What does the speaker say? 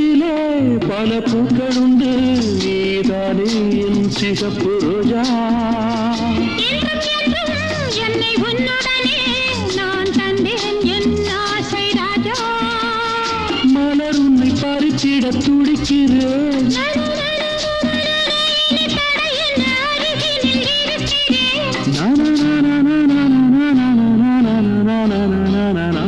தோட்டத்திலே பல பூக்களுண்டு நீதானே என் சிகப்பு ரோஜா என்னை உன்னுடனே நான் தந்தேன் என் ஆசை ராஜா மலர் உன்னை பறிச்சிட துடிக்கிறேன் na na na na na na na na na na na na na na na